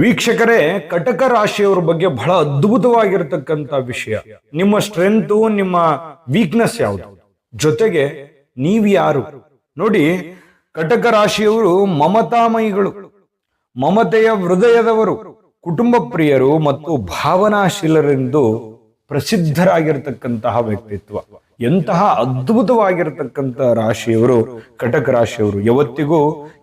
ವೀಕ್ಷಕರೇ, ಕಟಕ ರಾಶಿಯವರ ಬಗ್ಗೆ ಬಹಳ ಅದ್ಭುತವಾಗಿರತಕ್ಕಂತ ವಿಷಯ. ನಿಮ್ಮ ಸ್ಟ್ರೆಂತ್, ನಿಮ್ಮ ವೀಕ್ನೆಸ್ ಯಾವುದು, ಜೊತೆಗೆ ನೀವು ಯಾರು ನೋಡಿ. ಕಟಕ ರಾಶಿಯವರು ಮಮತಾಮಯಿಗಳು, ಮಮತೆಯ ಹೃದಯದವರು, ಕುಟುಂಬ ಪ್ರಿಯರು ಮತ್ತು ಭಾವನಾಶೀಲರೆಂದು ಪ್ರಸಿದ್ಧರಾಗಿರ್ತಕ್ಕಂತಹ ವ್ಯಕ್ತಿತ್ವ. ಎಂತಹ ಅದ್ಭುತವಾಗಿರತಕ್ಕಂತ ರಾಶಿಯವರು ಕಟಕ ರಾಶಿಯವರು. ಯಾವತ್ತಿಗೂ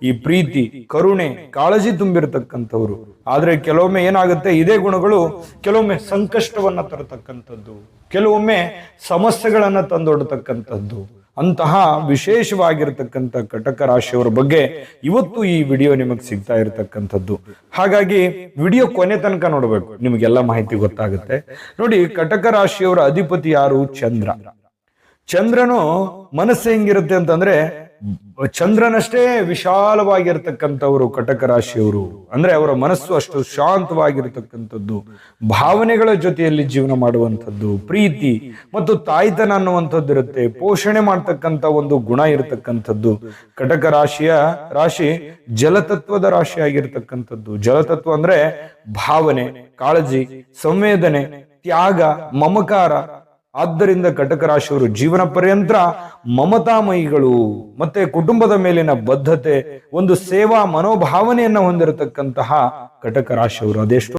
ಈ ಪ್ರೀತಿ, ಕರುಣೆ, ಕಾಳಜಿ ತುಂಬಿರತಕ್ಕಂಥವ್ರು. ಆದ್ರೆ ಕೆಲವೊಮ್ಮೆ ಏನಾಗುತ್ತೆ, ಇದೇ ಗುಣಗಳು ಕೆಲವೊಮ್ಮೆ ಸಂಕಷ್ಟವನ್ನ ತರತಕ್ಕಂಥದ್ದು, ಕೆಲವೊಮ್ಮೆ ಸಮಸ್ಯೆಗಳನ್ನ ತಂದೊಡ್ತಕ್ಕಂಥದ್ದು. ಅಂತಹ ವಿಶೇಷವಾಗಿರ್ತಕ್ಕಂಥ ಕಟಕ ರಾಶಿಯವರ ಬಗ್ಗೆ ಇವತ್ತು ಈ ವಿಡಿಯೋ ನಿಮಗೆ ಸಿಗ್ತಾ ಇರತಕ್ಕಂಥದ್ದು. ಹಾಗಾಗಿ ವಿಡಿಯೋ ಕೊನೆ ತನಕ ನೋಡ್ಬೇಕು, ನಿಮಗೆಲ್ಲ ಮಾಹಿತಿ ಗೊತ್ತಾಗುತ್ತೆ. ನೋಡಿ, ಕಟಕ ರಾಶಿಯವರ ಅಧಿಪತಿ ಯಾರು? ಚಂದ್ರ. ಚಂದ್ರನು ಮನಸ್ಸು ಹೆಂಗಿರುತ್ತೆ ಅಂತಂದ್ರೆ, ಚಂದ್ರನಷ್ಟೇ ವಿಶಾಲವಾಗಿರ್ತಕ್ಕಂಥವ್ರು ಕಟಕ ರಾಶಿಯವರು. ಅಂದ್ರೆ ಅವರ ಮನಸ್ಸು ಅಷ್ಟು ಶಾಂತವಾಗಿರ್ತಕ್ಕಂಥದ್ದು, ಭಾವನೆಗಳ ಜೊತೆಯಲ್ಲಿ ಜೀವನ ಮಾಡುವಂಥದ್ದು, ಪ್ರೀತಿ ಮತ್ತು ತಾಯ್ತನ ಅನ್ನುವಂಥದ್ದು ಇರುತ್ತೆ, ಪೋಷಣೆ ಮಾಡ್ತಕ್ಕಂಥ ಒಂದು ಗುಣ ಇರತಕ್ಕಂಥದ್ದು. ಕಟಕ ರಾಶಿ ಜಲತತ್ವದ ರಾಶಿ ಆಗಿರ್ತಕ್ಕಂಥದ್ದು. ಜಲತತ್ವ ಅಂದ್ರೆ ಭಾವನೆ, ಕಾಳಜಿ, ಸಂವೇದನೆ, ತ್ಯಾಗ, ಮಮಕಾರ. ಆದ್ದರಿಂದ ಕಟಕ ರಾಶಿಯವರು ಜೀವನ ಪರ್ಯಂತ ಮಮತಾಮಯಿಗಳು, ಮತ್ತೆ ಕುಟುಂಬದ ಮೇಲಿನ ಬದ್ಧತೆ, ಒಂದು ಸೇವಾ ಮನೋಭಾವನೆಯನ್ನ ಹೊಂದಿರತಕ್ಕಂತಹ ಕಟಕ ರಾಶಿಯವರು. ಅದೆಷ್ಟು